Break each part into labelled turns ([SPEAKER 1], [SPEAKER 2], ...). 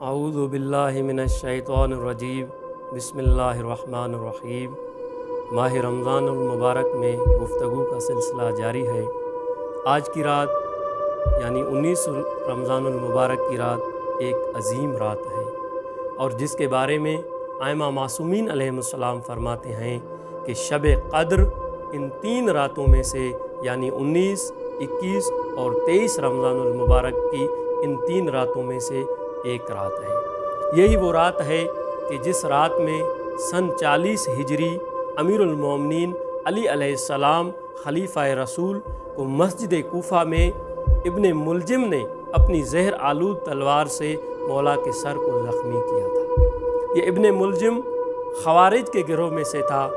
[SPEAKER 1] اعوذ باللہ من الشیطان الرجیم بسم اللہ الرحمن الرحیم۔ ماہ رمضان المبارک میں گفتگو کا سلسلہ جاری ہے۔ آج کی رات یعنی 19 رمضان المبارک کی رات ایک عظیم رات ہے، اور جس کے بارے میں ائمہ معصومین علیہ السلام فرماتے ہیں کہ شب قدر ان 3 راتوں میں سے یعنی 19، 21 اور 23 رمضان المبارک کی ان 3 راتوں میں سے ایک رات ہے۔ یہی وہ رات ہے کہ جس رات میں سن 40 ہجری امیر المومنین علی علیہ السلام خلیفہ رسول کو مسجد کوفہ میں ابن ملجم نے اپنی زہر آلود تلوار سے مولا کے سر کو زخمی کیا تھا۔ یہ ابن ملجم خوارج کے گروہ میں سے تھا،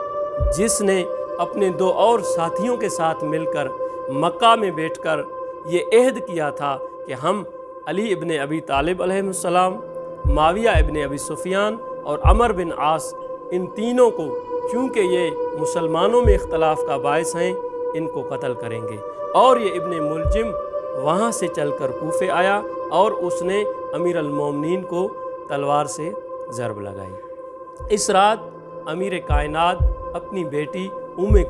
[SPEAKER 1] جس نے اپنے 2 اور ساتھیوں کے ساتھ مل کر مکہ میں بیٹھ کر یہ عہد کیا تھا کہ ہم علی ابن ابی طالب علیہ السلام، معاویہ ابن ابی سفیان اور عمر بن عاص، ان تینوں کو چونکہ یہ مسلمانوں میں اختلاف کا باعث ہیں، ان کو قتل کریں گے۔ اور یہ ابن ملجم وہاں سے چل کر کوفے آیا اور اس نے امیر المومنین کو تلوار سے ضرب لگائی۔ اس رات امیر کائنات اپنی بیٹی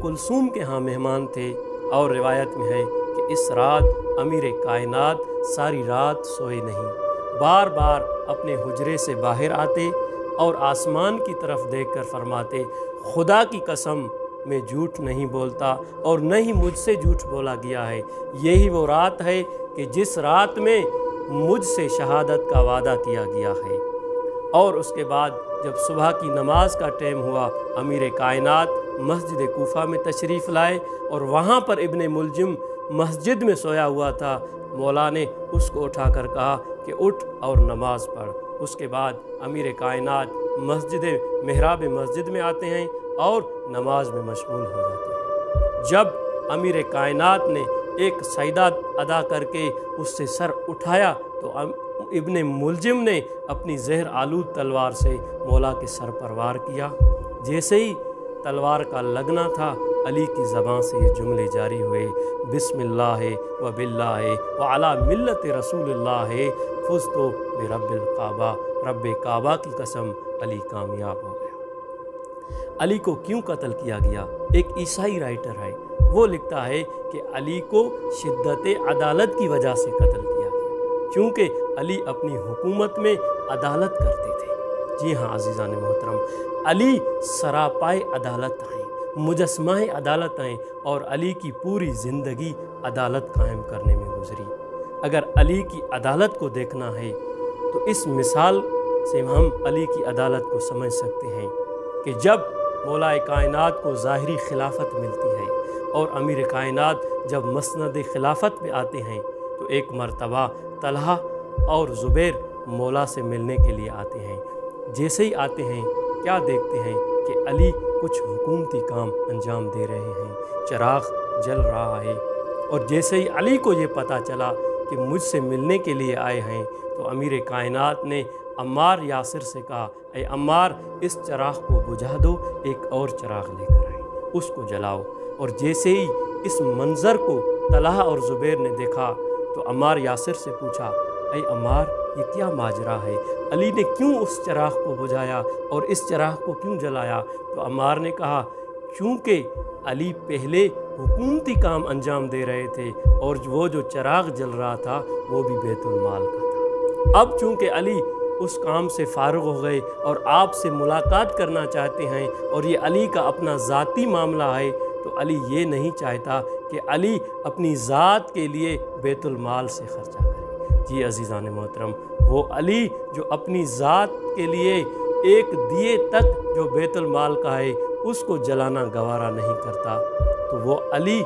[SPEAKER 1] کلثوم کے ہاں مہمان تھے، اور روایت میں ہے کہ اس رات امیر کائنات ساری رات سوئے نہیں، بار بار اپنے حجرے سے باہر آتے اور آسمان کی طرف دیکھ کر فرماتے، خدا کی قسم میں جھوٹ نہیں بولتا اور نہ ہی مجھ سے جھوٹ بولا گیا ہے۔ یہی وہ رات ہے کہ جس رات میں مجھ سے شہادت کا وعدہ کیا گیا ہے۔ اور اس کے بعد جب صبح کی نماز کا ٹائم ہوا، امیر کائنات مسجد کوفہ میں تشریف لائے، اور وہاں پر ابن ملجم مسجد میں سویا ہوا تھا۔ مولا نے اس کو اٹھا کر کہا کہ اٹھ اور نماز پڑھ۔ اس کے بعد امیر کائنات محراب مسجد میں آتے ہیں اور نماز میں مشغول ہو جاتے ہیں۔ جب امیر کائنات نے ایک سجدہ ادا کر کے اس سے سر اٹھایا تو ابن ملجم نے اپنی زہر آلود تلوار سے مولا کے سر پر وار کیا۔ جیسے ہی تلوار کا لگنا تھا، علی کی زبان سے یہ جملے جاری ہوئے، بسم اللہ و باللہ و علی ملت رسول اللہ فزت برب الکعبہ، رب کعبہ کی قسم علی کامیاب ہو گیا۔ علی کو کیوں قتل کیا گیا؟ ایک عیسائی رائٹر ہے، وہ لکھتا ہے کہ علی کو شدت عدالت کی وجہ سے قتل کیا گیا، کیونکہ علی اپنی حکومت میں عدالت کرتے تھے۔ جی ہاں عزیزان محترم، علی سراپائے عدالت ہیں، مجسمہ عدالت ہیں، اور علی کی پوری زندگی عدالت قائم کرنے میں گزری۔ اگر علی کی عدالت کو دیکھنا ہے تو اس مثال سے ہم علی کی عدالت کو سمجھ سکتے ہیں کہ جب مولا کائنات کو ظاہری خلافت ملتی ہے اور امیر کائنات جب مسند خلافت پہ آتے ہیں تو ایک مرتبہ طلحہ اور زبیر مولا سے ملنے کے لیے آتے ہیں۔ جیسے ہی آتے ہیں کیا دیکھتے ہیں کہ علی کچھ حکومتی کام انجام دے رہے ہیں، چراغ جل رہا ہے، اور جیسے ہی علی کو یہ پتہ چلا کہ مجھ سے ملنے کے لیے آئے ہیں تو امیر کائنات نے عمار یاسر سے کہا، اے عمار اس چراغ کو بجھا دو، ایک اور چراغ لے کر آئے، اس کو جلاؤ۔ اور جیسے ہی اس منظر کو طلحہ اور زبیر نے دیکھا تو عمار یاسر سے پوچھا، اے عمار یہ کیا ماجرا ہے؟ علی نے کیوں اس چراغ کو بجھایا اور اس چراغ کو کیوں جلایا؟ تو عمار نے کہا، چونکہ علی پہلے حکومتی کام انجام دے رہے تھے اور وہ جو چراغ جل رہا تھا وہ بھی بیت المال کا تھا۔ اب چونکہ علی اس کام سے فارغ ہو گئے اور آپ سے ملاقات کرنا چاہتے ہیں، اور یہ علی کا اپنا ذاتی معاملہ ہے، تو علی یہ نہیں چاہتا کہ علی اپنی ذات کے لیے بیت المال سے خرچہ کرے۔ جی عزیزان محترم، وہ علی جو اپنی ذات کے لیے ایک دیے تک جو بیت المال کا ہے اس کو جلانا گوارا نہیں کرتا، تو وہ علی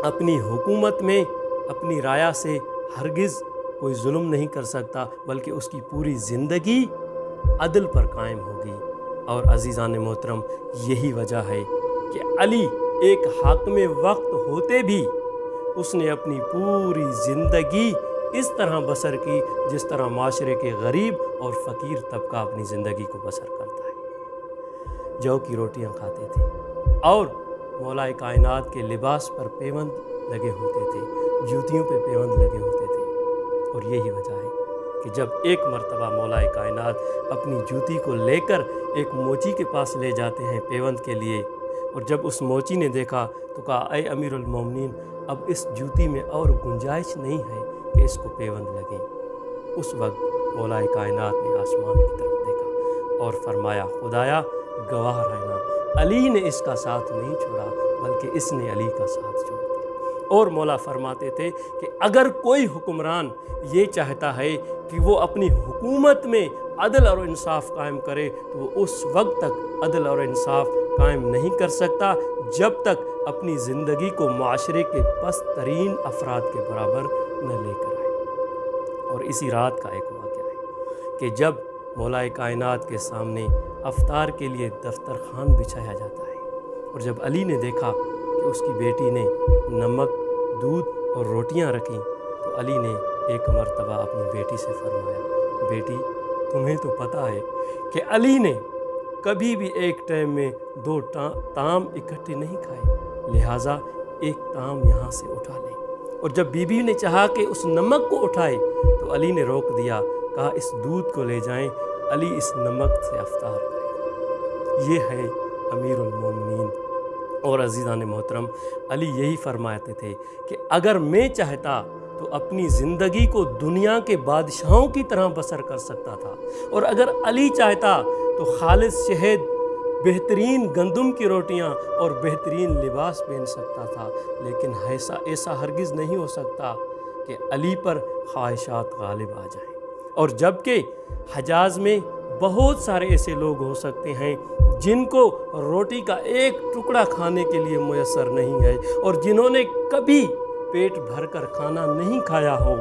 [SPEAKER 1] اپنی حکومت میں اپنی رعایا سے ہرگز کوئی ظلم نہیں کر سکتا، بلکہ اس کی پوری زندگی عدل پر قائم ہوگی۔ اور عزیزان محترم، یہی وجہ ہے کہ علی ایک حاکم وقت ہوتے بھی اس نے اپنی پوری زندگی اس طرح بسر کی جس طرح معاشرے کے غریب اور فقیر طبقہ اپنی زندگی کو بسر کرتا ہے۔ جو کی روٹیاں کھاتے تھے، اور مولا کائنات کے لباس پر پیوند لگے ہوتے تھے، جوتیوں پہ پیوند لگے ہوتے تھے، اور یہی وجہ ہے کہ کہ جب ایک مرتبہ مولا کائنات اپنی جوتی کو لے کر ایک موچی کے پاس لے جاتے ہیں پیوند کے لیے، اور جب اس موچی نے دیکھا تو کہا اے امیر المومنین، اب اس جوتی میں اور گنجائش نہیں ہے کہ اس کو پیوند لگے۔ اس وقت مولا کائنات نے آسمان کی طرف دیکھا اور فرمایا خدایا گواہ رہنا، علی نے اس کا ساتھ نہیں چھوڑا بلکہ اس نے علی کا ساتھ چھوڑ دیا۔ اور مولا فرماتے تھے کہ اگر کوئی حکمران یہ چاہتا ہے کہ وہ اپنی حکومت میں عدل اور انصاف قائم کرے تو وہ اس وقت تک عدل اور انصاف قائم نہیں کر سکتا جب تک اپنی زندگی کو معاشرے کے پست ترین افراد کے برابر نہ لے کر آئے۔ اور اسی رات کا ایک واقعہ ہے کہ جب مولا کائنات کے سامنے افطار کے لیے دسترخوان بچھایا جاتا ہے، اور جب علی نے دیکھا کہ اس کی بیٹی نے نمک، دودھ اور روٹیاں رکھیں تو علی نے ایک مرتبہ اپنی بیٹی سے فرمایا بیٹی تمہیں تو پتہ ہے کہ علی نے کبھی بھی ایک ٹائم میں 2 طعام اکٹھے نہیں کھائے، لہٰذا ایک طعام یہاں سے اٹھا لیں۔ اور جب بی بی نے چاہا کہ اس نمک کو اٹھائے تو علی نے روک دیا، کہا اس دودھ کو لے جائیں، علی اس نمک سے افطار کرے گا۔ یہ ہے امیر المومنین۔ اور عزیزان محترم، علی یہی فرماتے تھے کہ اگر میں چاہتا تو اپنی زندگی کو دنیا کے بادشاہوں کی طرح بسر کر سکتا تھا، اور اگر علی چاہتا تو خالص شہد، بہترین گندم کی روٹیاں اور بہترین لباس پہن سکتا تھا، لیکن ایسا ہرگز نہیں ہو سکتا کہ علی پر خواہشات غالب آ جائیں۔ اور جبکہ حجاز میں بہت سارے ایسے لوگ ہو سکتے ہیں جن کو روٹی کا ایک ٹکڑا کھانے کے لیے میسر نہیں ہے، اور جنہوں نے کبھی پیٹ بھر کر کھانا نہیں کھایا ہو،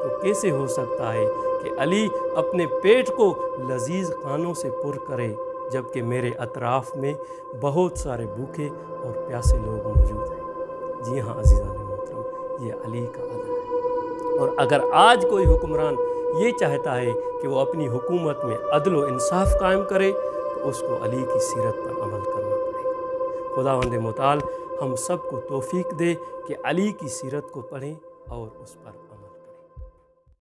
[SPEAKER 1] تو کیسے ہو سکتا ہے کہ علی اپنے پیٹ کو لذیذ کھانوں سے پر کرے جبکہ میرے اطراف میں بہت سارے بھوکے اور پیاسے لوگ موجود ہیں؟ جی ہاں عزیزان محترم، یہ علی کا عدل ہے۔ اور اگر آج کوئی حکمران یہ چاہتا ہے کہ وہ اپنی حکومت میں عدل و انصاف قائم کرے تو اس کو علی کی سیرت پر عمل کرنا پڑے گا۔ خداوند متعال ہم سب کو توفیق دے کہ علی کی سیرت کو پڑھیں اور اس پر